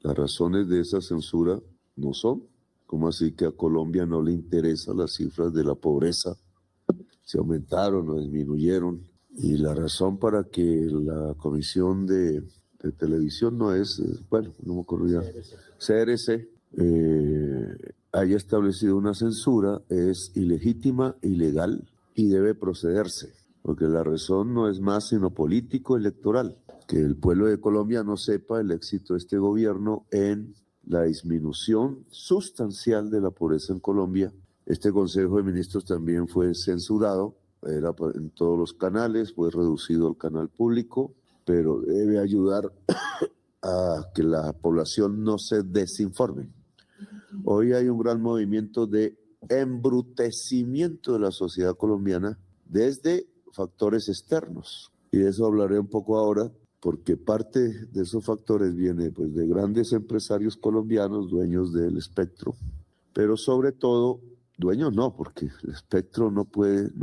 Las razones de esa censura no son. ¿Cómo así que a Colombia no le interesan las cifras de la pobreza? ¿Se aumentaron o disminuyeron? Y la razón para que la Comisión de Televisión no es, bueno, no me acuerdo ya, CRC, haya establecido una censura es ilegítima, ilegal y debe procederse, porque la razón no es más sino político-electoral, que el pueblo de Colombia no sepa el éxito de este gobierno en la disminución sustancial de la pobreza en Colombia. Este Consejo de Ministros también fue censurado, era en todos los canales, fue reducido al canal público, pero debe ayudar a que la población no se desinforme. Hoy hay un gran movimiento de embrutecimiento de la sociedad colombiana desde factores externos. Y de eso hablaré un poco ahora, porque parte de esos factores viene pues, de grandes empresarios colombianos, dueños del espectro, pero sobre todo, dueños no, porque el espectro no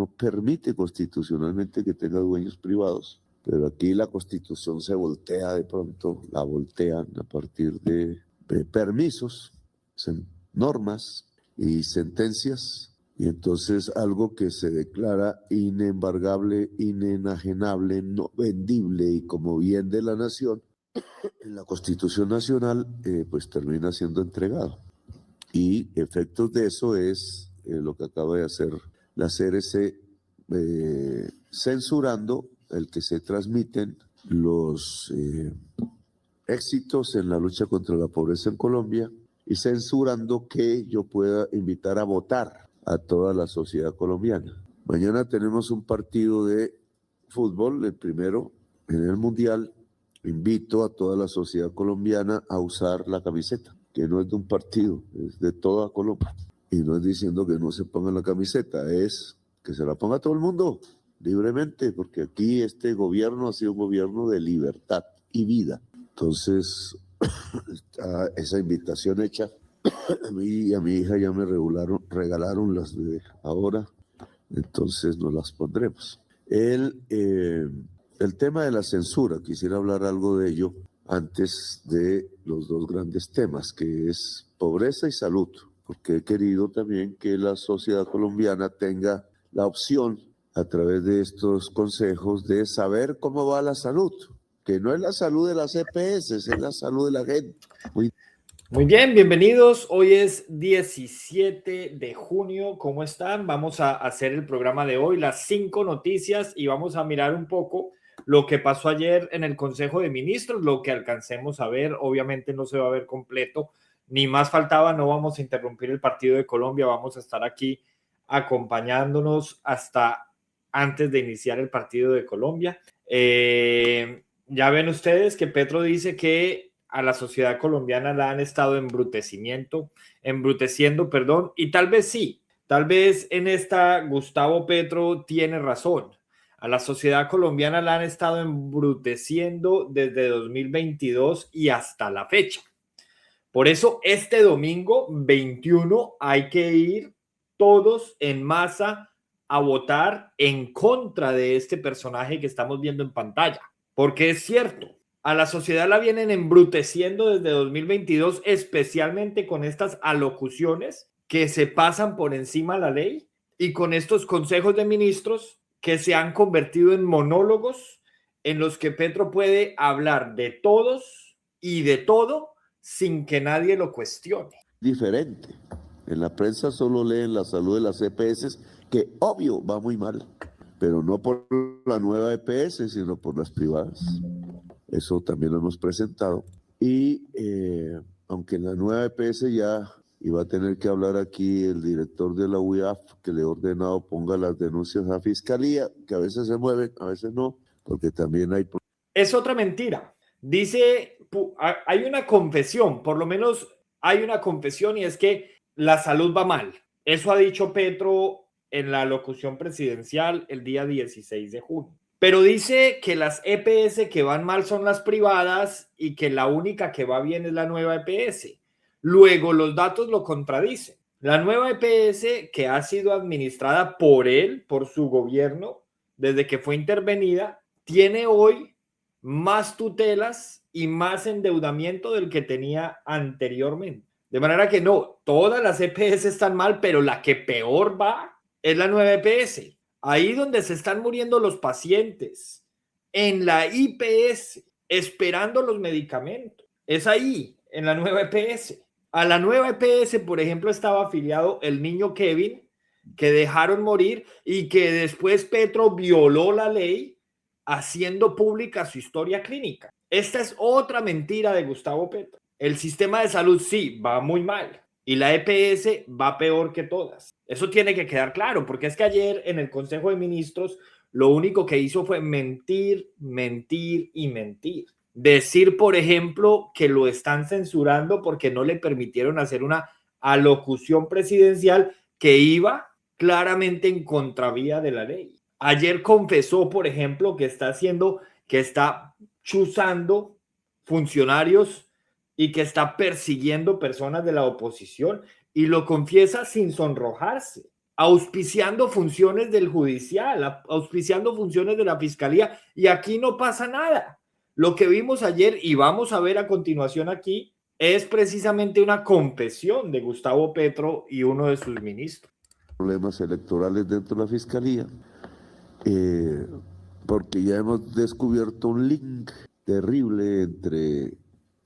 permite constitucionalmente que tenga dueños privados, pero aquí la Constitución se voltea de pronto, la voltean a partir de permisos, normas y sentencias, y entonces algo que se declara inembargable, inenajenable, no vendible y como bien de la nación, en la Constitución Nacional, pues termina siendo entregado. Y efectos de eso es lo que acaba de hacer la CRC, censurando el que se transmiten los éxitos en la lucha contra la pobreza en Colombia y censurando que yo pueda invitar a votar a toda la sociedad colombiana. Mañana tenemos un partido de fútbol, el primero en el Mundial. Invito a toda la sociedad colombiana a usar la camiseta, que no es de un partido, es de toda Colombia. Y no es diciendo que no se ponga la camiseta, es que se la ponga todo el mundo libremente, porque aquí este gobierno ha sido un gobierno de libertad y vida. Entonces, esa invitación hecha, a mí y a mi hija ya me regalaron las de ahora, entonces nos las pondremos. El tema de la censura, quisiera hablar algo de ello antes de los dos grandes temas, que es pobreza y salud, porque he querido también que la sociedad colombiana tenga la opción a través de estos consejos de saber cómo va la salud, que no es la salud de las EPS, es la salud de la gente. Muy bien, bienvenidos. Hoy es 17 de junio. ¿Cómo están? Vamos a hacer el programa de hoy, las 5 noticias, y vamos a mirar un poco lo que pasó ayer en el Consejo de Ministros, lo que alcancemos a ver. Obviamente no se va a ver completo, ni más faltaba, no vamos a interrumpir el partido de Colombia, vamos a estar aquí acompañándonos hasta antes de iniciar el partido de Colombia. Ya ven ustedes que Petro dice que a la sociedad colombiana la han estado embruteciendo, y tal vez sí, tal vez en esta Gustavo Petro tiene razón. A la sociedad colombiana la han estado embruteciendo desde 2022 y hasta la fecha. Por eso este domingo 21 hay que ir todos en masa a votar en contra de este personaje que estamos viendo en pantalla. Porque es cierto, a la sociedad la vienen embruteciendo desde 2022, especialmente con estas alocuciones que se pasan por encima de la ley y con estos consejos de ministros que se han convertido en monólogos en los que Petro puede hablar de todos y de todo sin que nadie lo cuestione. Diferente. En la prensa solo leen la salud de las EPS, que obvio va muy mal, pero no por la nueva EPS, sino por las privadas. Eso también lo hemos presentado. Y aunque en la nueva EPS ya iba a tener que hablar aquí el director de la UIAF, que le he ordenado ponga las denuncias a Fiscalía, que a veces se mueven, a veces no, porque también hay... Es otra mentira. Dice, hay una confesión, por lo menos hay una confesión, y es que la salud va mal. Eso ha dicho Petro en la locución presidencial el día 16 de junio. Pero dice que las EPS que van mal son las privadas y que la única que va bien es la nueva EPS. Luego los datos lo contradicen. La nueva EPS, que ha sido administrada por él, por su gobierno, desde que fue intervenida, tiene hoy más tutelas y más endeudamiento del que tenía anteriormente. De manera que no, todas las EPS están mal, pero la que peor va es la nueva EPS. Ahí donde se están muriendo los pacientes, en la IPS, esperando los medicamentos. Es ahí, en la nueva EPS. A la nueva EPS, por ejemplo, estaba afiliado el niño Kevin, que dejaron morir y que después Petro violó la ley haciendo pública su historia clínica. Esta es otra mentira de Gustavo Petro. El sistema de salud sí va muy mal y la EPS va peor que todas. Eso tiene que quedar claro, porque es que ayer en el Consejo de Ministros lo único que hizo fue mentir, mentir y mentir. Decir, por ejemplo, que lo están censurando porque no le permitieron hacer una alocución presidencial que iba claramente en contravía de la ley. Ayer confesó, por ejemplo, que está chuzando funcionarios y que está persiguiendo personas de la oposición, y lo confiesa sin sonrojarse, auspiciando funciones del judicial, auspiciando funciones de la fiscalía, y aquí no pasa nada. Lo que vimos ayer y vamos a ver a continuación aquí es precisamente una confesión de Gustavo Petro y uno de sus ministros. Problemas electorales dentro de la fiscalía, porque ya hemos descubierto un link terrible entre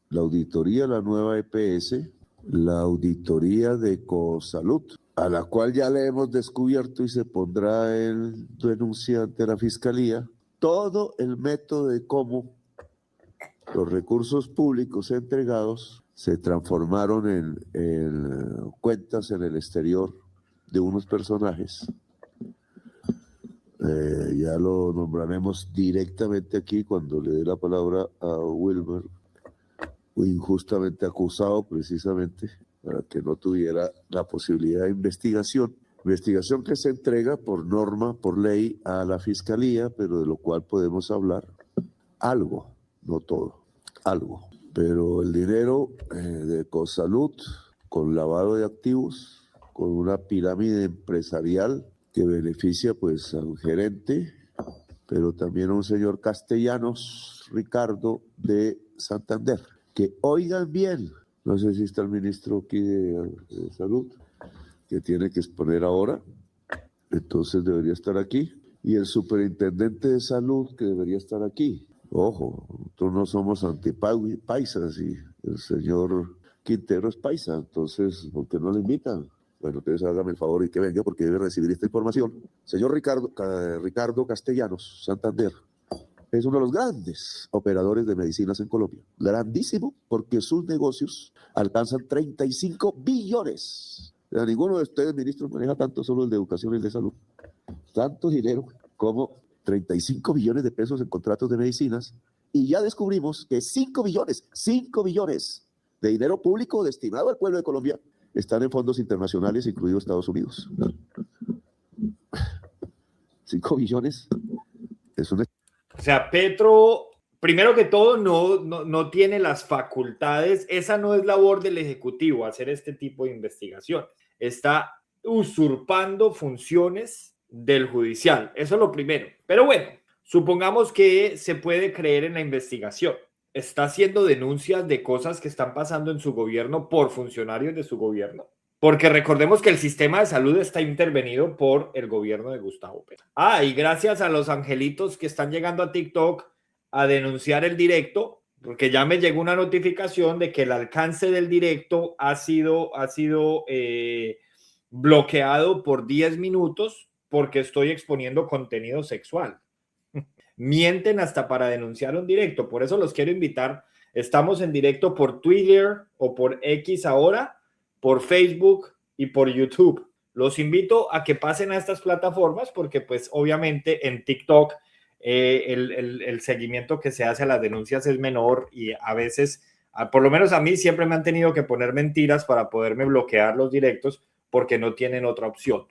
la auditoría de la nueva EPS, la auditoría de Ecosalud, a la cual ya le hemos descubierto y se pondrá en denuncia ante la fiscalía todo el método de cómo los recursos públicos entregados se transformaron en cuentas en el exterior de unos personajes. Ya lo nombraremos directamente aquí cuando le dé la palabra a Wilmer, injustamente acusado precisamente para que no tuviera la posibilidad de investigación que se entrega por norma, por ley a la fiscalía, pero de lo cual podemos hablar algo, no todo, algo. Pero el dinero de Ecosalud, con lavado de activos, con una pirámide empresarial que beneficia pues a un gerente, pero también a un señor Castellanos, Ricardo, de Santander. Que oigan bien, no sé si está el ministro aquí de Salud, que tiene que exponer ahora, entonces debería estar aquí, y el superintendente de Salud, que debería estar aquí. Ojo, nosotros no somos antipaisas y el señor Quintero es paisa, entonces, ¿por qué no le invitan? Bueno, entonces hágame el favor y que venga porque debe recibir esta información. Señor Ricardo Castellanos, Santander, es uno de los grandes operadores de medicinas en Colombia. Grandísimo, porque sus negocios alcanzan 35 billones. O sea, ninguno de ustedes, ministros, maneja tanto, solo el de educación y el de salud. Tanto dinero como 35 billones de pesos en contratos de medicinas. Y ya descubrimos que 5 billones de dinero público destinado al pueblo de Colombia están en fondos internacionales, incluidos Estados Unidos. 5 billones es una... O sea, Petro, primero que todo, no tiene las facultades. Esa no es labor del Ejecutivo, hacer este tipo de investigación. Está usurpando funciones del judicial. Eso es lo primero. Pero bueno, supongamos que se puede creer en la investigación. Está haciendo denuncias de cosas que están pasando en su gobierno por funcionarios de su gobierno. Porque recordemos que el sistema de salud está intervenido por el gobierno de Gustavo Petro. Y gracias a los angelitos que están llegando a TikTok a denunciar el directo, porque ya me llegó una notificación de que el alcance del directo ha sido bloqueado por 10 minutos porque estoy exponiendo contenido sexual. Mienten hasta para denunciar un directo. Por eso los quiero invitar. Estamos en directo por Twitter o por X ahora, por Facebook y por YouTube. Los invito a que pasen a estas plataformas porque pues obviamente en TikTok el seguimiento que se hace a las denuncias es menor y a veces, por lo menos a mí siempre me han tenido que poner mentiras para poderme bloquear los directos porque no tienen otra opción.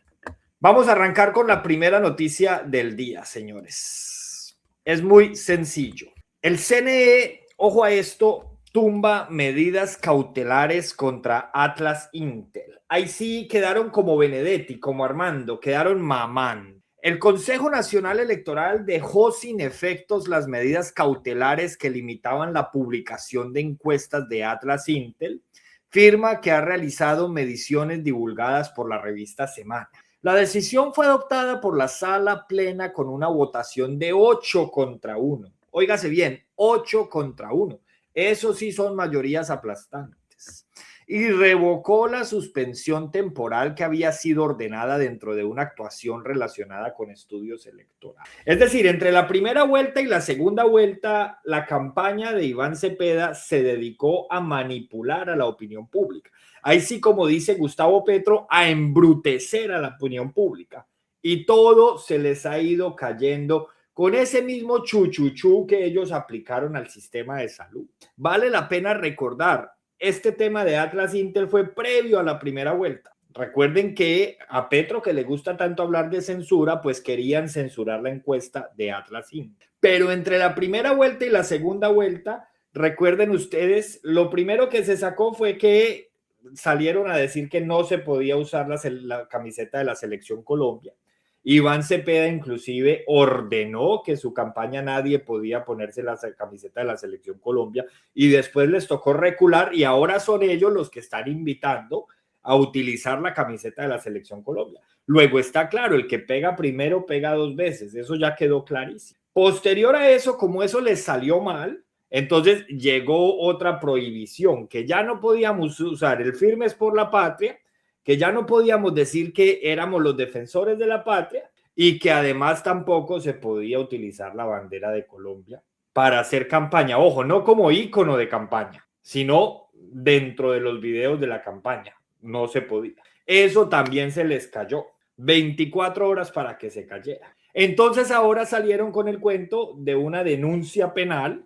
Vamos a arrancar con la primera noticia del día, señores. Es muy sencillo. El CNE, ojo a esto, tumba medidas cautelares contra Atlas Intel. Ahí sí quedaron como Benedetti, como Armando, quedaron mamán. El Consejo Nacional Electoral dejó sin efectos las medidas cautelares que limitaban la publicación de encuestas de Atlas Intel, firma que ha realizado mediciones divulgadas por la revista Semana. La decisión fue adoptada por la sala plena con una votación de 8-1. Óigase bien, 8-1. Eso sí son mayorías aplastantes. Y revocó la suspensión temporal que había sido ordenada dentro de una actuación relacionada con estudios electorales. Es decir, entre la primera vuelta y la segunda vuelta, la campaña de Iván Cepeda se dedicó a manipular a la opinión pública. Ahí sí, como dice Gustavo Petro, a embrutecer a la opinión pública. Y todo se les ha ido cayendo con ese mismo chuchuchú que ellos aplicaron al sistema de salud. Vale la pena recordar, este tema de Atlas Intel fue previo a la primera vuelta. Recuerden que a Petro, que le gusta tanto hablar de censura, pues querían censurar la encuesta de Atlas Intel. Pero entre la primera vuelta y la segunda vuelta, recuerden ustedes, lo primero que se sacó fue que salieron a decir que no se podía usar la camiseta de la Selección Colombia. Iván Cepeda inclusive ordenó que su campaña nadie podía ponerse la camiseta de la Selección Colombia y después les tocó recular y ahora son ellos los que están invitando a utilizar la camiseta de la Selección Colombia. Luego está claro, el que pega primero pega dos veces, eso ya quedó clarísimo. Posterior a eso, como eso les salió mal, entonces llegó otra prohibición, que ya no podíamos usar el Firmes por la Patria, que ya no podíamos decir que éramos los defensores de la patria y que además tampoco se podía utilizar la bandera de Colombia para hacer campaña. Ojo, no como ícono de campaña, sino dentro de los videos de la campaña. No se podía. Eso también se les cayó. 24 horas para que se cayera. Entonces ahora salieron con el cuento de una denuncia penal,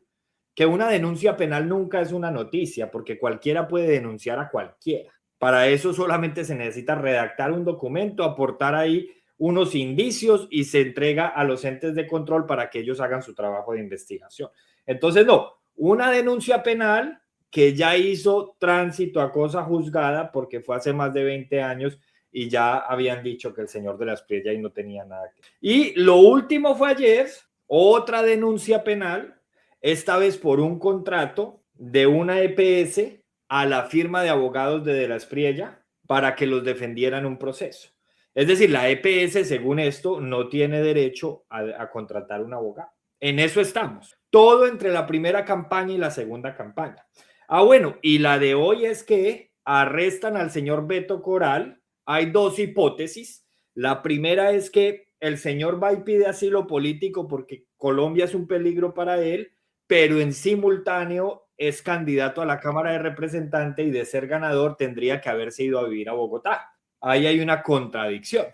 que una denuncia penal nunca es una noticia, porque cualquiera puede denunciar a cualquiera. Para eso solamente se necesita redactar un documento, aportar ahí unos indicios y se entrega a los entes de control para que ellos hagan su trabajo de investigación. Entonces, no, una denuncia penal que ya hizo tránsito a cosa juzgada porque fue hace más de 20 años y ya habían dicho que el señor de la Espriella ahí no tenía nada que ver. Y lo último fue ayer, otra denuncia penal, esta vez por un contrato de una EPS a la firma de abogados de la Espriella para que los defendieran un proceso. Es decir, la EPS, según esto, no tiene derecho a contratar un abogado. En eso estamos. Todo entre la primera campaña y la segunda campaña. Bueno, y la de hoy es que arrestan al señor Beto Coral. Hay dos hipótesis. La primera es que el señor va y pide asilo político porque Colombia es un peligro para él, pero en simultáneo es candidato a la Cámara de Representantes y de ser ganador tendría que haberse ido a vivir a Bogotá. Ahí hay una contradicción.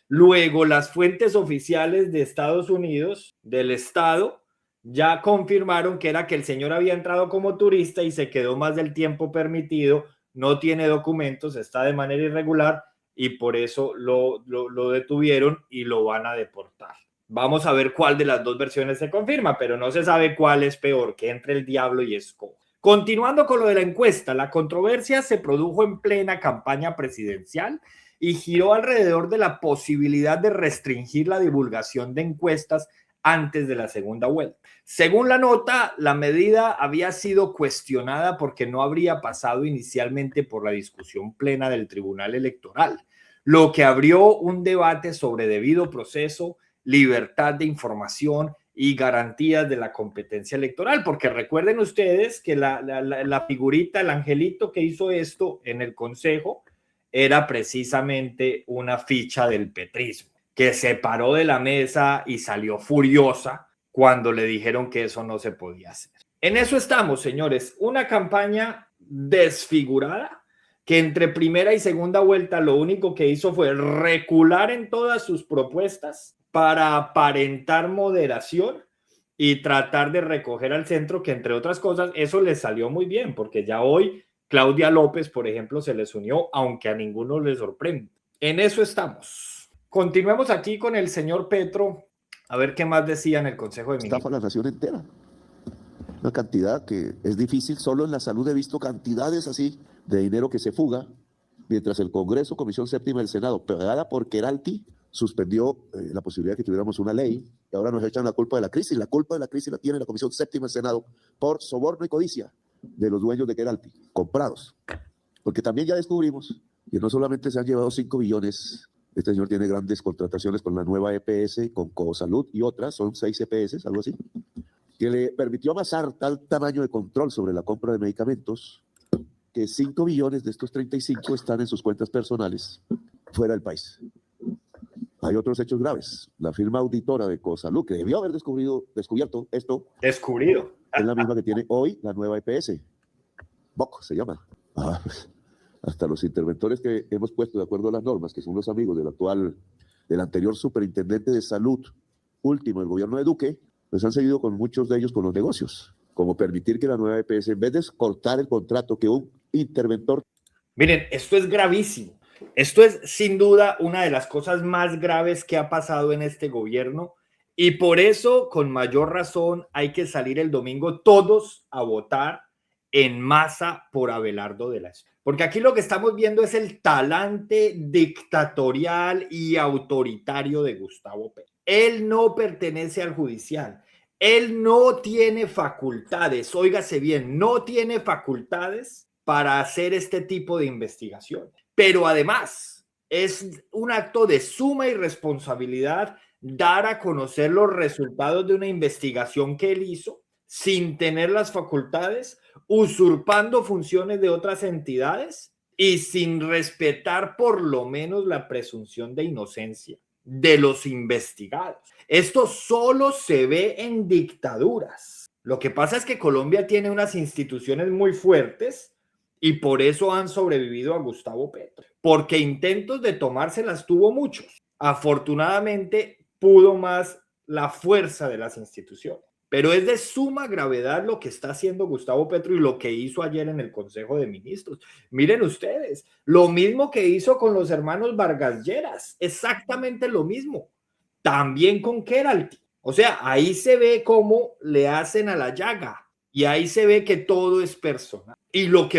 Luego, las fuentes oficiales de Estados Unidos, del Estado, ya confirmaron que era que el señor había entrado como turista y se quedó más del tiempo permitido, no tiene documentos, está de manera irregular y por eso lo detuvieron y lo van a deportar. Vamos a ver cuál de las dos versiones se confirma, pero no se sabe cuál es peor, que entre el diablo y escoja. Continuando con lo de la encuesta, la controversia se produjo en plena campaña presidencial y giró alrededor de la posibilidad de restringir la divulgación de encuestas antes de la segunda vuelta. Según la nota, la medida había sido cuestionada porque no habría pasado inicialmente por la discusión plena del Tribunal Electoral, lo que abrió un debate sobre debido proceso, libertad de información y garantías de la competencia electoral, porque recuerden ustedes que la figurita, el angelito que hizo esto en el Consejo era precisamente una ficha del petrismo, que se paró de la mesa y salió furiosa cuando le dijeron que eso no se podía hacer. En eso estamos, señores, una campaña desfigurada que entre primera y segunda vuelta lo único que hizo fue recular en todas sus propuestas para aparentar moderación y tratar de recoger al centro, que entre otras cosas eso les salió muy bien, porque ya hoy Claudia López, por ejemplo, se les unió, aunque a ninguno les sorprende. En eso estamos. Continuemos aquí con el señor Petro, a ver qué más decía en el Consejo de Ministros. Estafa a la nación entera. Una cantidad que es difícil. Solo en la salud he visto cantidades así de dinero que se fuga, mientras el Congreso, Comisión Séptima del Senado, pagada por Queralty, suspendió la posibilidad de que tuviéramos una ley y ahora nos echan la culpa de la crisis. La culpa de la crisis la tiene la Comisión Séptima del Senado por soborno y codicia de los dueños de Geralti, comprados. Porque también ya descubrimos que no solamente se han llevado 5 billones, este señor tiene grandes contrataciones con la nueva EPS, con Cosalud y otras, son 6 EPS, algo así, que le permitió amasar tal tamaño de control sobre la compra de medicamentos que 5 billones de estos 35 están en sus cuentas personales fuera del país. Hay otros hechos graves. La firma auditora de Cosalud, que debió haber descubierto esto, es la misma que tiene hoy la nueva EPS. BOC se llama. Hasta los interventores que hemos puesto de acuerdo a las normas, que son los amigos del anterior superintendente de salud último del gobierno de Duque, pues han seguido con muchos de ellos con los negocios, como permitir que la nueva EPS, en vez de cortar el contrato que un interventor... Miren, esto es gravísimo. Esto es sin duda una de las cosas más graves que ha pasado en este gobierno y por eso, con mayor razón, hay que salir el domingo todos a votar en masa por Abelardo de la Espriella. Porque aquí lo que estamos viendo es el talante dictatorial y autoritario de Gustavo Petro. Él no pertenece al judicial. Él no tiene facultades, óigase bien, no tiene facultades para hacer este tipo de investigación. Pero además es un acto de suma irresponsabilidad dar a conocer los resultados de una investigación que él hizo sin tener las facultades, usurpando funciones de otras entidades y sin respetar por lo menos la presunción de inocencia de los investigados. Esto solo se ve en dictaduras. Lo que pasa es que Colombia tiene unas instituciones muy fuertes y por eso han sobrevivido a Gustavo Petro, porque intentos de tomárselas tuvo muchos. Afortunadamente pudo más la fuerza de las instituciones. Pero es de suma gravedad lo que está haciendo Gustavo Petro y lo que hizo ayer en el Consejo de Ministros. Miren ustedes, lo mismo que hizo con los hermanos Vargas Lleras, exactamente lo mismo. También con Geralti. O sea, ahí se ve cómo le hacen a la llaga y ahí se ve que todo es personal. Y lo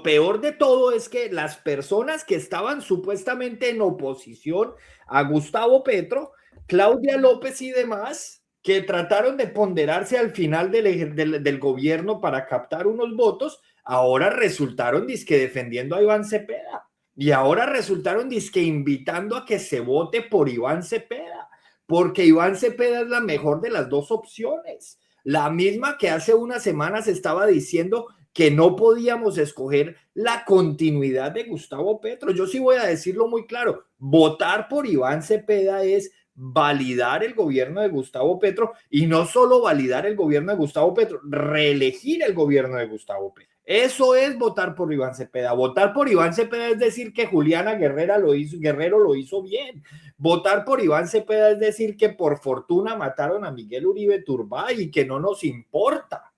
peor de todo es que las personas que estaban supuestamente en oposición a Gustavo Petro, Claudia López y demás, que trataron de ponderarse al final del gobierno para captar unos votos, ahora resultaron dizque defendiendo a Iván Cepeda. Y ahora resultaron dizque invitando a que se vote por Iván Cepeda, porque Iván Cepeda es la mejor de las dos opciones. La misma que hace unas semanas estaba diciendo que no podíamos escoger la continuidad de Gustavo Petro. Yo sí voy a decirlo muy claro, votar por Iván Cepeda es validar el gobierno de Gustavo Petro y no solo validar el gobierno de Gustavo Petro, reelegir el gobierno de Gustavo Petro. Eso es votar por Iván Cepeda. Votar por Iván Cepeda es decir que Juliana Guerrero lo hizo bien. Votar por Iván Cepeda es decir que por fortuna mataron a Miguel Uribe Turbay y que no nos importa.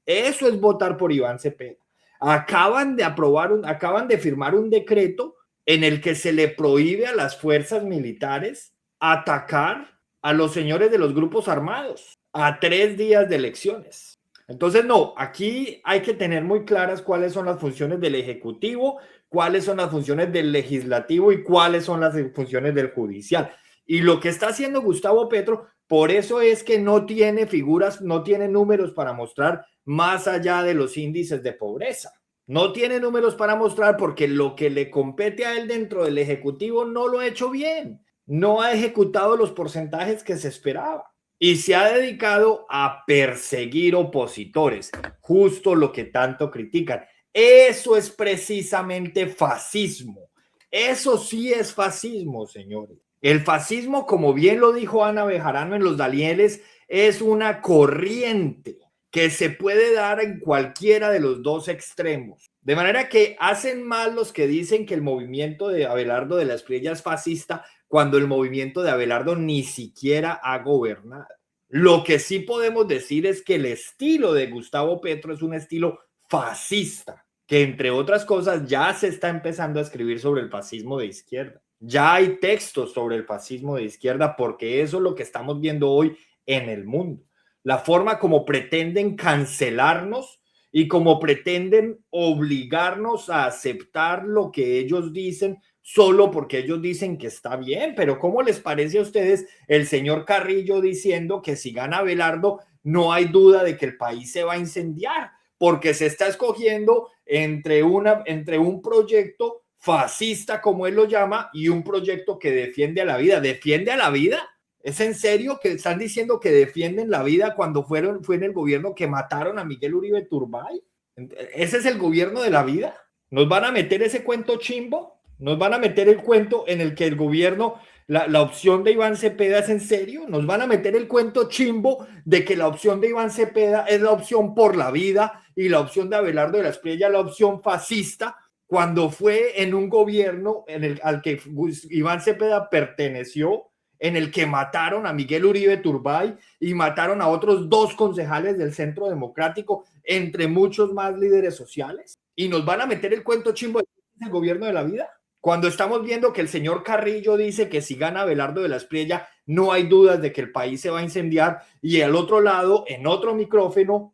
Eso es votar por Iván Cepeda. Acaban de firmar un decreto en el que se le prohíbe a las fuerzas militares atacar a los señores de los grupos armados a 3 días de elecciones. Entonces, no, aquí hay que tener muy claras cuáles son las funciones del Ejecutivo, cuáles son las funciones del Legislativo y cuáles son las funciones del Judicial. Y lo que está haciendo Gustavo Petro, por eso es que no tiene figuras, no tiene números para mostrar más allá de los índices de pobreza. No tiene números para mostrar porque lo que le compete a él dentro del Ejecutivo no lo ha hecho bien. No ha ejecutado los porcentajes que se esperaba y se ha dedicado a perseguir opositores, justo lo que tanto critican. Eso es precisamente fascismo. Eso sí es fascismo, señores. El fascismo, como bien lo dijo Ana Bejarano en Los Danieles, es una corriente que se puede dar en cualquiera de los dos extremos. De manera que hacen mal los que dicen que el movimiento de Abelardo de la Espriella es fascista cuando el movimiento de Abelardo ni siquiera ha gobernado. Lo que sí podemos decir es que el estilo de Gustavo Petro es un estilo fascista, que entre otras cosas ya se está empezando a escribir sobre el fascismo de izquierda. Ya hay textos sobre el fascismo de izquierda porque eso es lo que estamos viendo hoy en el mundo. La forma como pretenden cancelarnos y como pretenden obligarnos a aceptar lo que ellos dicen solo porque ellos dicen que está bien. Pero ¿cómo les parece a ustedes el señor Carrillo diciendo que si gana Abelardo no hay duda de que el país se va a incendiar? Porque se está escogiendo entre un proyecto fascista, como él lo llama, y un proyecto que defiende a la vida. ¿Defiende a la vida? ¿Es en serio que están diciendo que defienden la vida cuando fue en el gobierno que mataron a Miguel Uribe Turbay? ¿Ese es el gobierno de la vida? ¿Nos van a meter ese cuento chimbo? ¿Nos van a meter el cuento en el que el gobierno, la opción de Iván Cepeda es en serio? ¿Nos van a meter el cuento chimbo de que la opción de Iván Cepeda es la opción por la vida y la opción de Abelardo de la Espriella la opción fascista, cuando fue en un gobierno al que Iván Cepeda perteneció, en el que mataron a Miguel Uribe Turbay y mataron a otros 2 concejales del Centro Democrático, entre muchos más líderes sociales? ¿Y nos van a meter el cuento chimbo del gobierno de la vida? Cuando estamos viendo que el señor Carrillo dice que si gana Abelardo de la Espriella no hay dudas de que el país se va a incendiar, y al otro lado, en otro micrófono,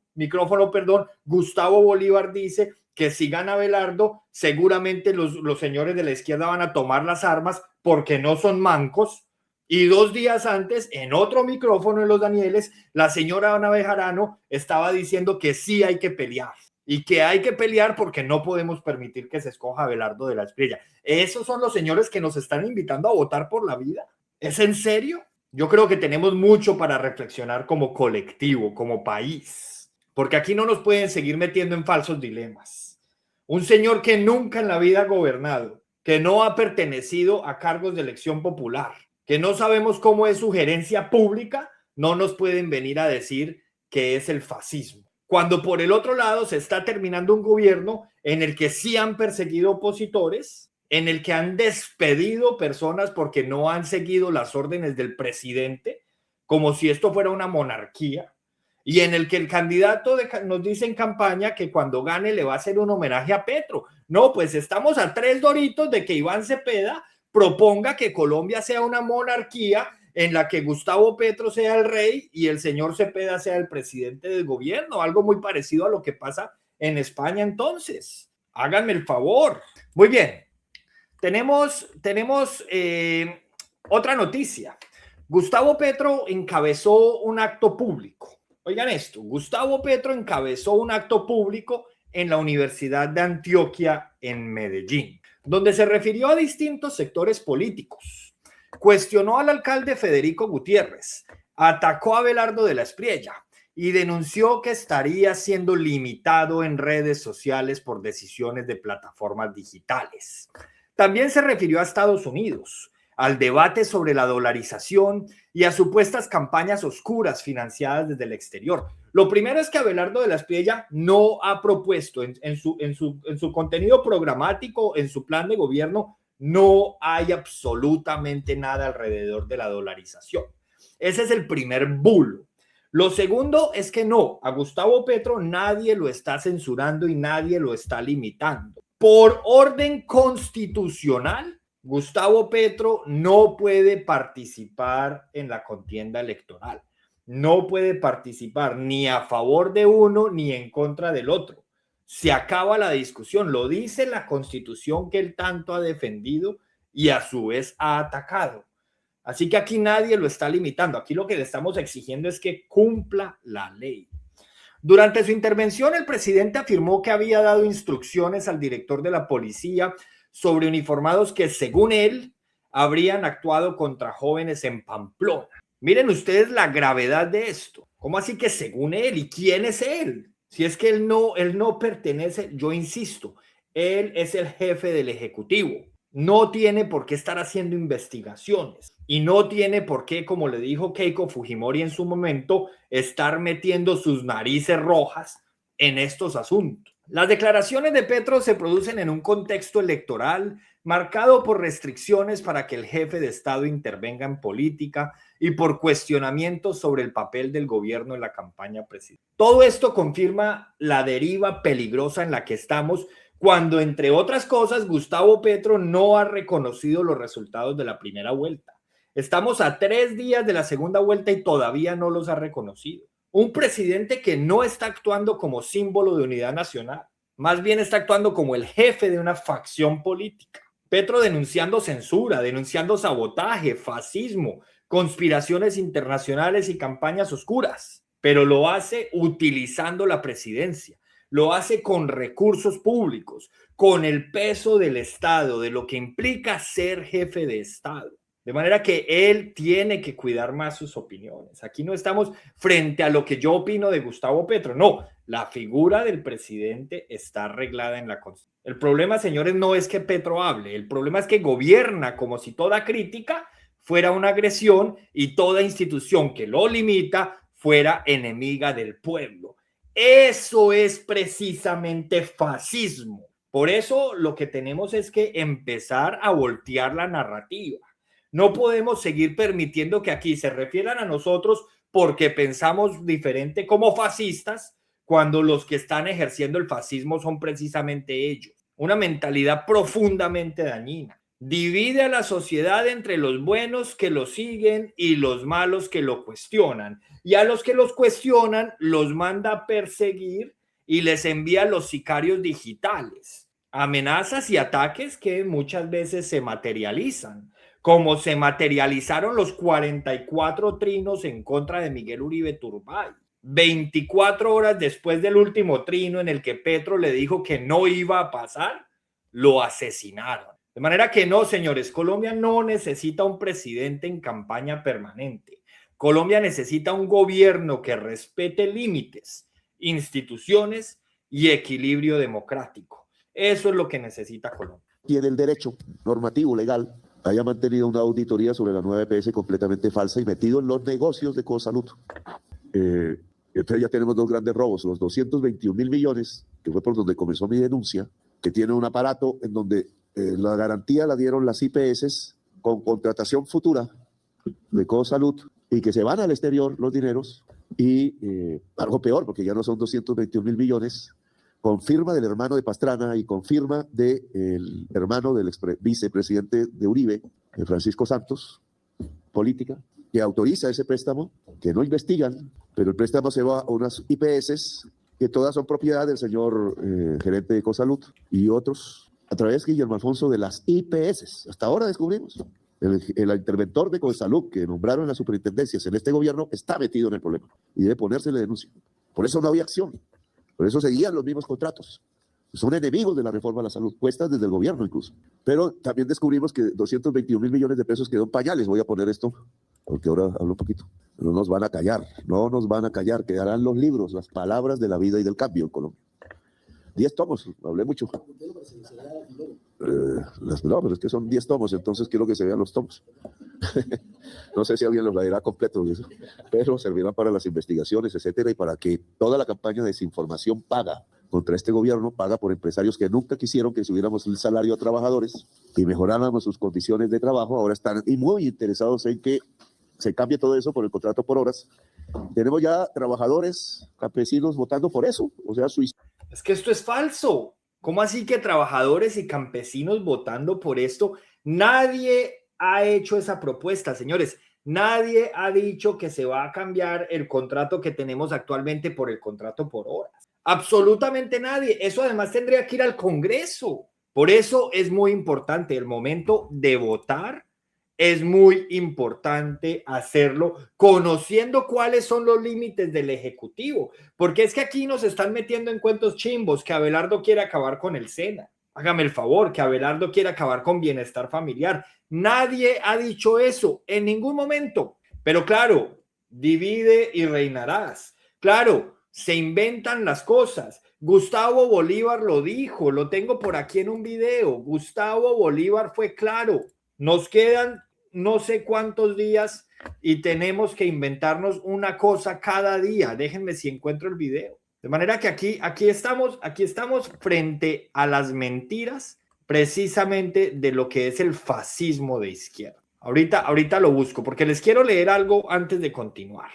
Gustavo Bolívar dice que si gana Abelardo, seguramente los señores de la izquierda van a tomar las armas porque no son mancos. Y 2 días antes, en otro micrófono en Los Danieles, la señora Ana Bejarano estaba diciendo que sí hay que pelear. Y que hay que pelear porque no podemos permitir que se escoja Abelardo de la Espriella. ¿Esos son los señores que nos están invitando a votar por la vida? ¿Es en serio? Yo creo que tenemos mucho para reflexionar como colectivo, como país. Porque aquí no nos pueden seguir metiendo en falsos dilemas. Un señor que nunca en la vida ha gobernado, que no ha pertenecido a cargos de elección popular, que no sabemos cómo es su gerencia pública, no nos pueden venir a decir que es el fascismo. Cuando por el otro lado se está terminando un gobierno en el que sí han perseguido opositores, en el que han despedido personas porque no han seguido las órdenes del presidente, como si esto fuera una monarquía, y en el que el candidato nos dice en campaña que cuando gane le va a hacer un homenaje a Petro. No, pues estamos a 3 doritos de que Iván Cepeda proponga que Colombia sea una monarquía en la que Gustavo Petro sea el rey y el señor Cepeda sea el presidente del gobierno, algo muy parecido a lo que pasa en España. Entonces, háganme el favor. Muy bien, tenemos otra noticia. Gustavo Petro encabezó un acto público. Oigan esto, Gustavo Petro encabezó un acto público en la Universidad de Antioquia en Medellín, donde se refirió a distintos sectores políticos. Cuestionó al alcalde Federico Gutiérrez, atacó a Abelardo de la Espriella y denunció que estaría siendo limitado en redes sociales por decisiones de plataformas digitales. También se refirió a Estados Unidos, al debate sobre la dolarización y a supuestas campañas oscuras financiadas desde el exterior. Lo primero es que Abelardo de la Espriella no ha propuesto en su contenido programático, en su plan de gobierno, no hay absolutamente nada alrededor de la dolarización. Ese es el primer bulo. Lo segundo es que no, a Gustavo Petro nadie lo está censurando y nadie lo está limitando. Por orden constitucional, Gustavo Petro no puede participar en la contienda electoral. No puede participar ni a favor de uno ni en contra del otro. Se acaba la discusión, lo dice la Constitución que él tanto ha defendido y a su vez ha atacado. Así que aquí nadie lo está limitando. Aquí lo que le estamos exigiendo es que cumpla la ley. Durante su intervención, el presidente afirmó que había dado instrucciones al director de la policía sobre uniformados que, según él, habrían actuado contra jóvenes en Pamplona. Miren ustedes la gravedad de esto. ¿Cómo así que según él? ¿Y quién es él? Si es que él no pertenece, yo insisto, él es el jefe del Ejecutivo. No tiene por qué estar haciendo investigaciones y no tiene por qué, como le dijo Keiko Fujimori en su momento, estar metiendo sus narices rojas en estos asuntos. Las declaraciones de Petro se producen en un contexto electoral marcado por restricciones para que el jefe de Estado intervenga en política y por cuestionamientos sobre el papel del gobierno en la campaña presidencial. Todo esto confirma la deriva peligrosa en la que estamos cuando, entre otras cosas, Gustavo Petro no ha reconocido los resultados de la primera vuelta. Estamos a 3 días de la segunda vuelta y todavía no los ha reconocido. Un presidente que no está actuando como símbolo de unidad nacional, más bien está actuando como el jefe de una facción política. Petro denunciando censura, denunciando sabotaje, fascismo, conspiraciones internacionales y campañas oscuras, pero lo hace utilizando la presidencia, lo hace con recursos públicos, con el peso del Estado, de lo que implica ser jefe de Estado. De manera que él tiene que cuidar más sus opiniones. Aquí no estamos frente a lo que yo opino de Gustavo Petro. No, la figura del presidente está arreglada en la Constitución. El problema, señores, no es que Petro hable. El problema es que gobierna como si toda crítica fuera una agresión y toda institución que lo limita fuera enemiga del pueblo. Eso es precisamente fascismo. Por eso lo que tenemos es que empezar a voltear la narrativa. No podemos seguir permitiendo que aquí se refieran a nosotros porque pensamos diferente como fascistas, cuando los que están ejerciendo el fascismo son precisamente ellos. Una mentalidad profundamente dañina. Divide a la sociedad entre los buenos que lo siguen y los malos que lo cuestionan. Y a los que los cuestionan los manda a perseguir y les envía los sicarios digitales. Amenazas y ataques que muchas veces se materializan, como se materializaron los 44 trinos en contra de Miguel Uribe Turbay. 24 horas después del último trino en el que Petro le dijo que no iba a pasar, lo asesinaron. De manera que no, señores, Colombia no necesita un presidente en campaña permanente. Colombia necesita un gobierno que respete límites, instituciones y equilibrio democrático. Eso es lo que necesita Colombia. Tiene el derecho normativo, legal, haya mantenido una auditoría sobre la nueva EPS completamente falsa y metido en los negocios de Cosalud. Entonces ya tenemos dos grandes robos, los 221.000 millones, que fue por donde comenzó mi denuncia, que tiene un aparato en donde la garantía la dieron las IPS con contratación futura de Cosalud y que se van al exterior los dineros y algo peor, porque ya no son 221.000 millones, con firma del hermano de Pastrana y con firma del hermano del vicepresidente de Uribe, Francisco Santos, política, que autoriza ese préstamo, que no investigan, pero el préstamo se va a unas IPS que todas son propiedad del señor gerente de Cosalud y otros, a través, Guillermo Alfonso, de las IPS. Hasta ahora descubrimos. El interventor de Cosalud que nombraron en las superintendencias en este gobierno está metido en el problema y debe ponerse la denuncia. Por eso no había acción. Por eso seguían los mismos contratos. Son enemigos de la reforma a la salud, puestas desde el gobierno incluso. Pero también descubrimos que 221.000 millones de pesos quedó en pañales. Voy a poner esto, porque ahora hablo un poquito. No nos van a callar, no nos van a callar. Quedarán los libros, las palabras de la vida y del cambio en Colombia. 10 tomos, hablé mucho. No, pero es que son 10 tomos, entonces quiero que se vean los tomos. No sé si alguien los leerá completos, pero servirán para las investigaciones, etcétera, y para que toda la campaña de desinformación paga contra este gobierno, paga por empresarios que nunca quisieron que subiéramos el salario a trabajadores y mejoráramos sus condiciones de trabajo. Ahora están muy interesados en que se cambie todo eso por el contrato por horas. Tenemos ya trabajadores, campesinos votando por eso, o sea, Es que esto es falso. ¿Cómo así que trabajadores y campesinos votando por esto? Nadie ha hecho esa propuesta, señores. Nadie ha dicho que se va a cambiar el contrato que tenemos actualmente por el contrato por horas. Absolutamente nadie. Eso además tendría que ir al Congreso. Por eso es muy importante el momento de votar. Es muy importante hacerlo conociendo cuáles son los límites del Ejecutivo, porque es que aquí nos están metiendo en cuentos chimbos, que Abelardo quiere acabar con el SENA. Hágame el favor, que Abelardo quiere acabar con bienestar familiar. Nadie ha dicho eso en ningún momento. Pero claro, divide y reinarás. Claro, se inventan las cosas. Gustavo Bolívar lo dijo, lo tengo por aquí en un video. Gustavo Bolívar fue claro. Nos quedan no sé cuántos días y tenemos que inventarnos una cosa cada día. Déjenme si encuentro el video. De manera que aquí estamos frente a las mentiras precisamente de lo que es el fascismo de izquierda. Ahorita lo busco porque les quiero leer algo antes de continuar.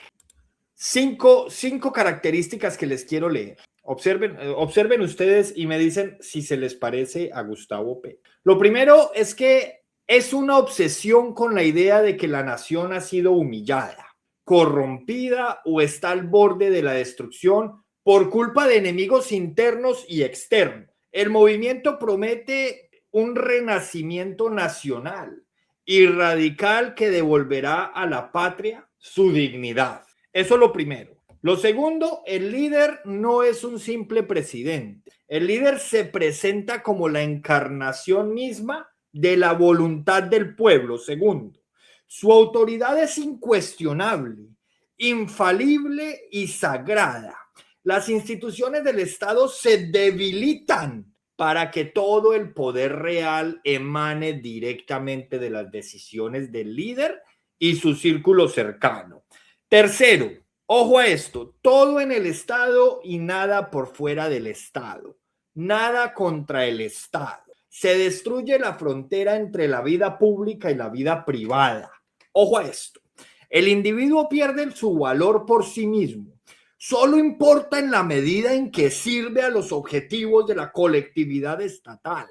Cinco características que les quiero leer. Observen ustedes y me dicen si se les parece a Gustavo Petro. Lo primero es que es una obsesión con la idea de que la nación ha sido humillada. corrompida o está al borde de la destrucción por culpa de enemigos internos y externos. El movimiento promete un renacimiento nacional y radical que devolverá a la patria su dignidad. Eso es lo primero. Lo segundo, el líder no es un simple presidente. El líder se presenta como la encarnación misma de la voluntad del pueblo. Segundo, su autoridad es incuestionable, infalible y sagrada. Las instituciones del Estado se debilitan para que todo el poder real emane directamente de las decisiones del líder y su círculo cercano. Tercero, ojo a esto, todo en el Estado y nada por fuera del Estado, nada contra el Estado. Se destruye la frontera entre la vida pública y la vida privada. Ojo a esto, el individuo pierde su valor por sí mismo. Solo importa en la medida en que sirve a los objetivos de la colectividad estatal.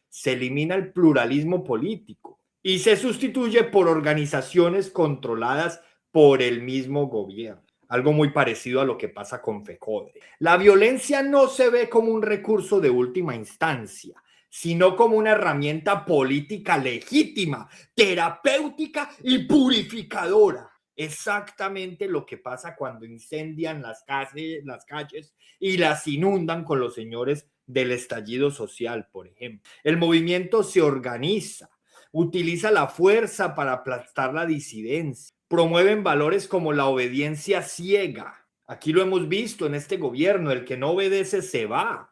Se elimina el pluralismo político y se sustituye por organizaciones controladas por el mismo gobierno. Algo muy parecido a lo que pasa con FECODE. La violencia no se ve como un recurso de última instancia, sino como una herramienta política legítima, terapéutica y purificadora. Exactamente lo que pasa cuando incendian las calles y las inundan con los señores del estallido social, por ejemplo. El movimiento se organiza, utiliza la fuerza para aplastar la disidencia, promueven valores como la obediencia ciega. Aquí lo hemos visto en este gobierno, el que no obedece se va.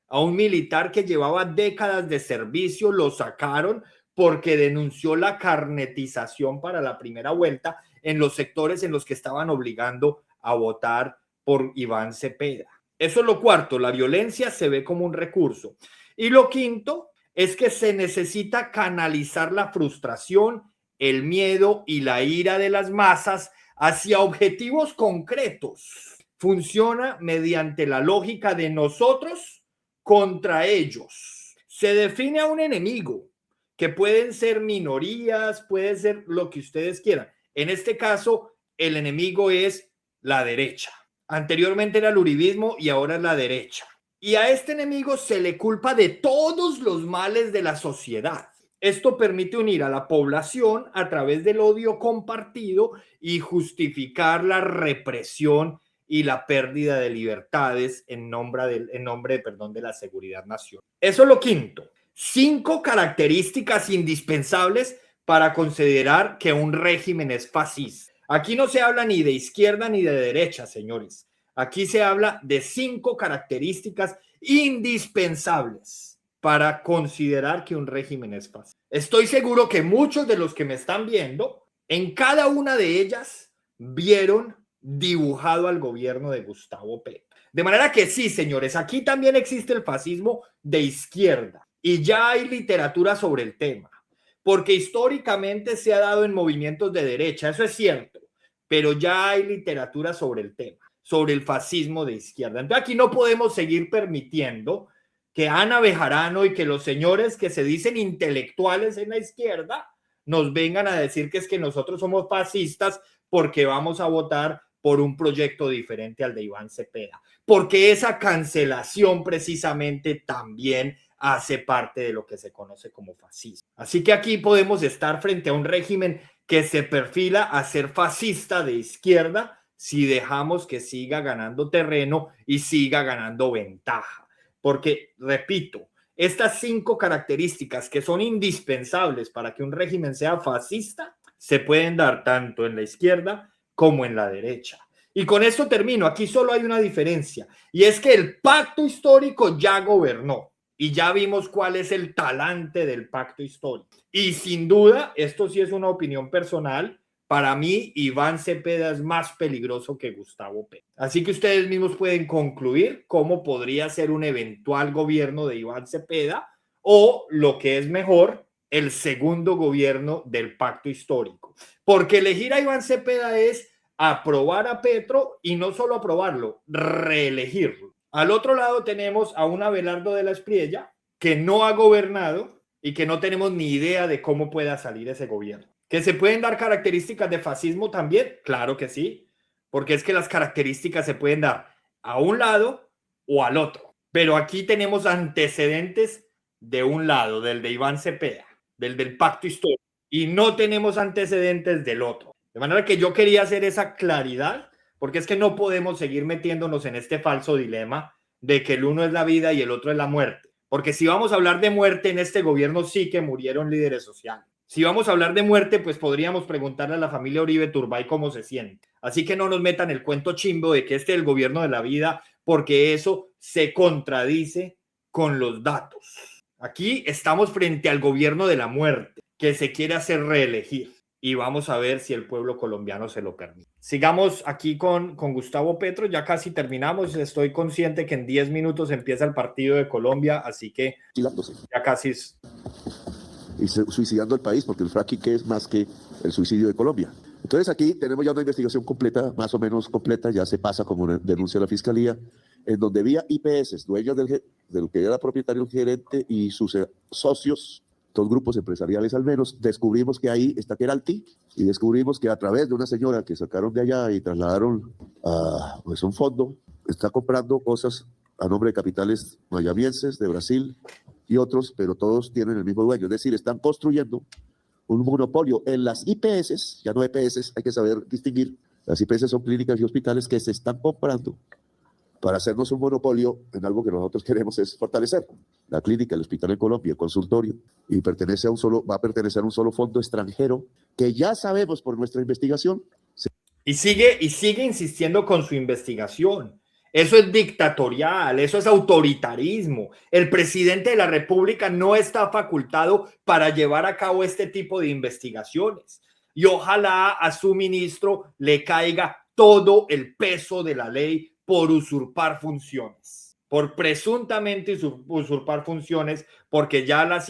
A un militar que llevaba décadas de servicio lo sacaron porque denunció la carnetización para la primera vuelta en los sectores en los que estaban obligando a votar por Iván Cepeda. Eso es lo cuarto, la violencia se ve como un recurso. Y lo quinto es que se necesita canalizar la frustración, el miedo y la ira de las masas hacia objetivos concretos. Funciona mediante la lógica de nosotros contra ellos. Se define a un enemigo, que pueden ser minorías, puede ser lo que ustedes quieran. En este caso, el enemigo es la derecha. Anteriormente era el uribismo y ahora es la derecha. Y a este enemigo se le culpa de todos los males de la sociedad. Esto permite unir a la población a través del odio compartido y justificar la represión y la pérdida de libertades en nombre de la seguridad nacional. Eso es lo quinto. 5 características indispensables para considerar que un régimen es fascista. Aquí no se habla ni de izquierda ni de derecha, señores. Aquí se habla de 5 características indispensables para considerar que un régimen es fascista. Estoy seguro que muchos de los que me están viendo, en cada una de ellas, vieron dibujado al gobierno de Gustavo Petro. De manera que sí, señores, aquí también existe el fascismo de izquierda y ya hay literatura sobre el tema, porque históricamente se ha dado en movimientos de derecha, eso es cierto, pero ya hay literatura sobre el tema, sobre el fascismo de izquierda. Entonces aquí no podemos seguir permitiendo que Ana Bejarano y que los señores que se dicen intelectuales en la izquierda nos vengan a decir que es que nosotros somos fascistas porque vamos a votar por un proyecto diferente al de Iván Cepeda, porque esa cancelación precisamente también hace parte de lo que se conoce como fascismo. Así que aquí podemos estar frente a un régimen que se perfila a ser fascista de izquierda si dejamos que siga ganando terreno y siga ganando ventaja. Porque, repito, estas 5 características que son indispensables para que un régimen sea fascista se pueden dar tanto en la izquierda como en la derecha. Y con esto termino. Aquí solo hay una diferencia, y es que el pacto histórico ya gobernó y ya vimos cuál es el talante del pacto histórico. Y sin duda, esto sí es una opinión personal, para mí Iván Cepeda es más peligroso que Gustavo Petro. Así que ustedes mismos pueden concluir cómo podría ser un eventual gobierno de Iván Cepeda o, lo que es mejor, el segundo gobierno del pacto histórico. Porque elegir a Iván Cepeda es aprobar a Petro y no solo aprobarlo, reelegirlo. Al otro lado tenemos a un Abelardo de la Espriella que no ha gobernado y que no tenemos ni idea de cómo pueda salir ese gobierno. ¿Que se pueden dar características de fascismo también? Claro que sí, porque es que las características se pueden dar a un lado o al otro. Pero aquí tenemos antecedentes de un lado, del de Iván Cepeda, del pacto histórico, y no tenemos antecedentes del otro. De manera que yo quería hacer esa claridad, porque es que no podemos seguir metiéndonos en este falso dilema de que el uno es la vida y el otro es la muerte. Porque si vamos a hablar de muerte en este gobierno, sí que murieron líderes sociales. Si vamos a hablar de muerte, pues podríamos preguntarle a la familia Uribe Turbay cómo se siente. Así que no nos metan el cuento chimbo de que este es el gobierno de la vida, porque eso se contradice con los datos. Aquí estamos frente al gobierno de la muerte, que se quiere hacer reelegir. Y vamos a ver si el pueblo colombiano se lo permite. Sigamos aquí con Gustavo Petro, ya casi terminamos. Estoy consciente que en 10 minutos empieza el partido de Colombia, así que ya casi es... Y suicidando el país, porque el fracking es más que el suicidio de Colombia. Entonces aquí tenemos ya una investigación completa, más o menos completa, ya se pasa como denuncia la Fiscalía, en donde vía IPS, dueños del que era propietario el gerente y sus socios, dos grupos empresariales al menos, descubrimos que ahí está Keralty y descubrimos que a través de una señora que sacaron de allá y trasladaron a pues, un fondo, está comprando cosas a nombre de capitales mayamienses, de Brasil y otros, pero todos tienen el mismo dueño, es decir, están construyendo un monopolio en las IPS, ya no EPS, hay que saber distinguir, las IPS son clínicas y hospitales que se están comprando para hacernos un monopolio en algo que nosotros queremos es fortalecer. La clínica, el hospital en Colombia, el consultorio, y va a pertenecer a un solo fondo extranjero que ya sabemos por nuestra investigación. Y sigue insistiendo con su investigación. Eso es dictatorial, eso es autoritarismo. El presidente de la República no está facultado para llevar a cabo este tipo de investigaciones. Y ojalá a su ministro le caiga todo el peso de la ley por usurpar funciones, por presuntamente usurpar funciones, porque ya las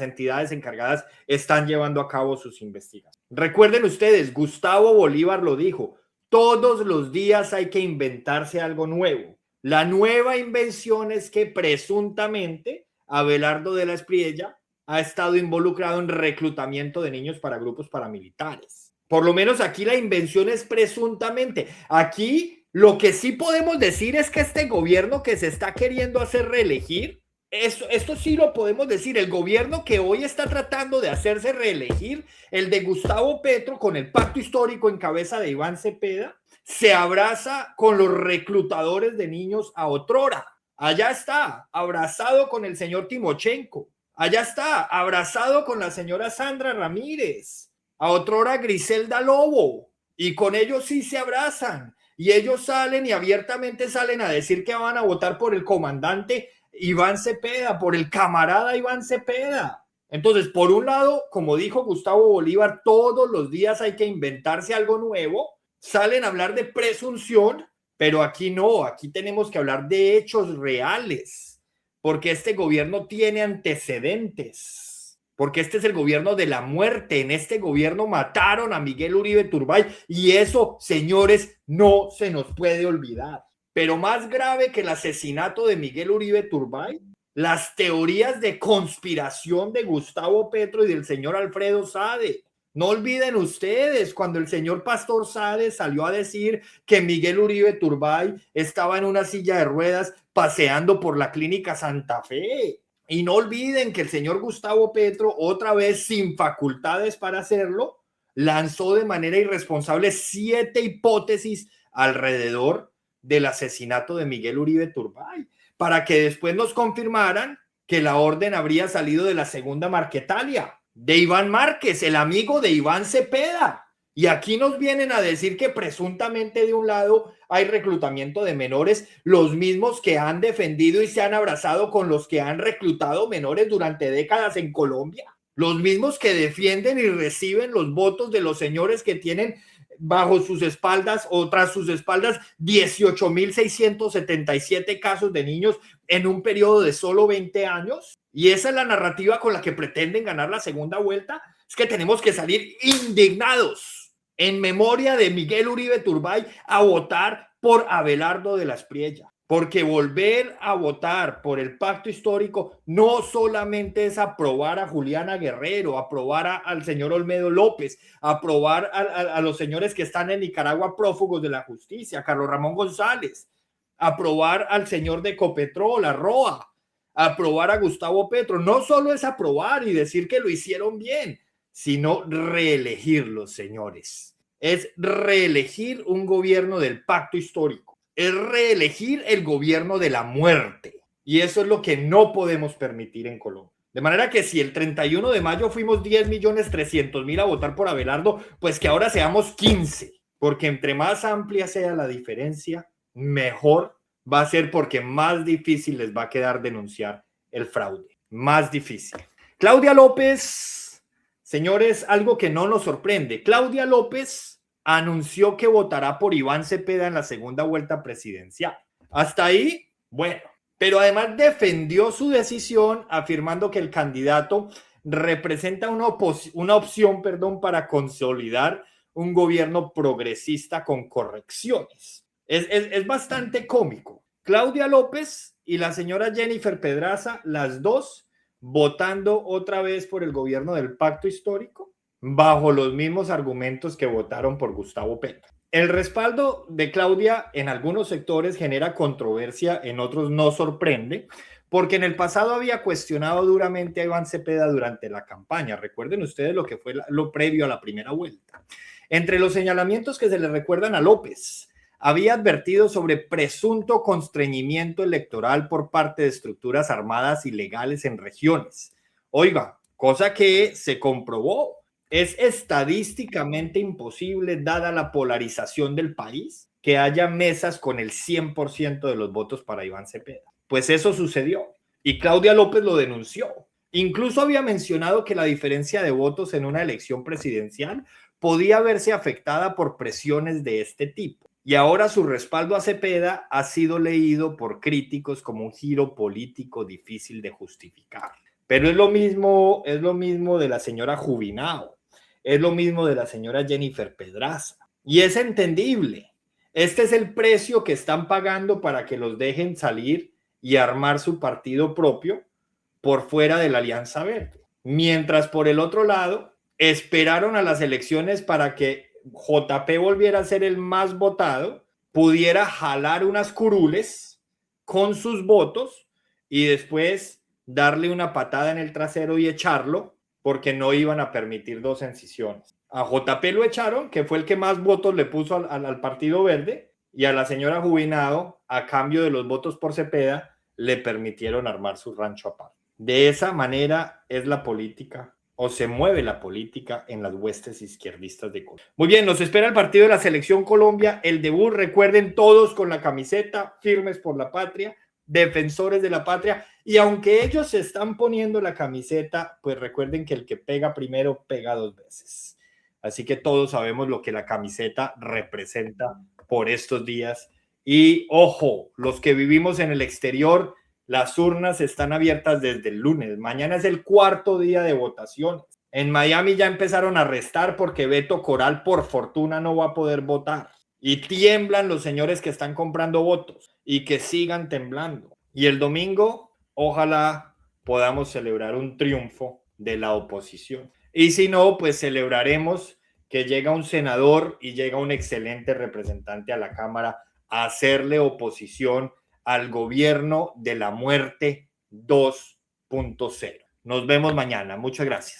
entidades encargadas están llevando a cabo sus investigaciones. Recuerden ustedes, Gustavo Bolívar lo dijo, todos los días hay que inventarse algo nuevo. La nueva invención es que presuntamente Abelardo de la Espriella ha estado involucrado en reclutamiento de niños para grupos paramilitares. Por lo menos aquí la invención es presuntamente. Aquí lo que sí podemos decir es que este gobierno que se está queriendo hacer reelegir, esto sí lo podemos decir, el gobierno que hoy está tratando de hacerse reelegir, el de Gustavo Petro con el pacto histórico en cabeza de Iván Cepeda, se abraza con los reclutadores de niños a otrora. Allá está, abrazado con el señor Timochenko. Allá está, abrazado con la señora Sandra Ramírez. A otrora Griselda Lobo. Y con ellos sí se abrazan. Y ellos salen y abiertamente salen a decir que van a votar por el comandante Iván Cepeda, por el camarada Iván Cepeda. Entonces, por un lado, como dijo Gustavo Bolívar, todos los días hay que inventarse algo nuevo. Salen a hablar de presunción, pero aquí no, aquí tenemos que hablar de hechos reales, porque este gobierno tiene antecedentes, porque este es el gobierno de la muerte. En este gobierno mataron a Miguel Uribe Turbay y eso, señores, no se nos puede olvidar. Pero más grave que el asesinato de Miguel Uribe Turbay, las teorías de conspiración de Gustavo Petro y del señor Alfredo Sade. No olviden ustedes cuando el señor Pastor Sade salió a decir que Miguel Uribe Turbay estaba en una silla de ruedas paseando por la clínica Santa Fe. Y no olviden que el señor Gustavo Petro, otra vez sin facultades para hacerlo, lanzó de manera irresponsable 7 hipótesis alrededor del asesinato de Miguel Uribe Turbay, para que después nos confirmaran que la orden habría salido de la segunda Marquetalia, de Iván Márquez, el amigo de Iván Cepeda. Y aquí nos vienen a decir que presuntamente de un lado hay reclutamiento de menores, los mismos que han defendido y se han abrazado con los que han reclutado menores durante décadas en Colombia, los mismos que defienden y reciben los votos de los señores que tienen bajo sus espaldas o tras sus espaldas 18.677 casos de niños en un periodo de solo 20 años. Y esa es la narrativa con la que pretenden ganar la segunda vuelta. Es que tenemos que salir indignados en memoria de Miguel Uribe Turbay a votar por Abelardo de la Espriella. porque volver a votar por el pacto histórico no solamente es aprobar a Juliana Guerrero, aprobar al señor Olmedo López, aprobar a los señores que están en Nicaragua prófugos de la justicia, Carlos Ramón González, aprobar al señor de Ecopetrol, a Roa, aprobar a Gustavo Petro. No solo es aprobar y decir que lo hicieron bien, sino reelegirlos, señores. Es reelegir un gobierno del pacto histórico. Es reelegir el gobierno de la muerte. Y eso es lo que no podemos permitir en Colombia. De manera que si el 31 de mayo fuimos 10.300.000 a votar por Abelardo, pues que ahora seamos 15. Porque entre más amplia sea la diferencia, mejor va a ser, porque más difícil les va a quedar denunciar el fraude. Más difícil. Claudia López, señores, algo que no nos sorprende. Claudia López anunció que votará por Iván Cepeda en la segunda vuelta presidencial. Hasta ahí, bueno, pero además defendió su decisión afirmando que el candidato representa una opción para consolidar un gobierno progresista con correcciones. Es bastante cómico. Claudia López y la señora Jennifer Pedraza, las dos votando otra vez por el gobierno del pacto histórico, bajo los mismos argumentos que votaron por Gustavo Petro. El respaldo de Claudia en algunos sectores genera controversia, en otros no sorprende, porque en el pasado había cuestionado duramente a Iván Cepeda durante la campaña. Recuerden ustedes lo que fue lo previo a la primera vuelta. Entre los señalamientos que se le recuerdan a López, había advertido sobre presunto constreñimiento electoral por parte de estructuras armadas ilegales en regiones. Oiga, cosa que se comprobó. Es estadísticamente imposible, dada la polarización del país, que haya mesas con el 100% de los votos para Iván Cepeda. Pues eso sucedió y Claudia López lo denunció. Incluso había mencionado que la diferencia de votos en una elección presidencial podía verse afectada por presiones de este tipo. Y ahora su respaldo a Cepeda ha sido leído por críticos como un giro político difícil de justificar. Pero es lo mismo de la señora Jubinao, es lo mismo de la señora Jennifer Pedraza. Y es entendible. Este es el precio que están pagando para que los dejen salir y armar su partido propio por fuera de la Alianza Verde. Mientras por el otro lado, esperaron a las elecciones para que JP volviera a ser el más votado, pudiera jalar unas curules con sus votos y después darle una patada en el trasero y echarlo, porque no iban a permitir dos incisiones. A JP lo echaron, que fue el que más votos le puso al Partido Verde, y a la señora Jubinao, a cambio de los votos por Cepeda, le permitieron armar su rancho aparte. De esa manera es la política, o se mueve la política en las huestes izquierdistas de Colombia. Muy bien, nos espera el partido de la Selección Colombia, el debut. Recuerden, todos con la camiseta, firmes por la patria, defensores de la patria, y aunque ellos se están poniendo la camiseta, pues recuerden que el que pega primero pega dos veces. Así que todos sabemos lo que la camiseta representa por estos días. Y ojo, los que vivimos en el exterior, las urnas están abiertas desde el lunes. Mañana es el cuarto día de votación. En Miami ya empezaron a restar porque Beto Coral, por fortuna, no va a poder votar. Y tiemblan los señores que están comprando votos, y que sigan temblando. Y el domingo, ojalá podamos celebrar un triunfo de la oposición. Y si no, pues celebraremos que llega un senador y llega un excelente representante a la Cámara a hacerle oposición al gobierno de la muerte 2.0. Nos vemos mañana. Muchas gracias.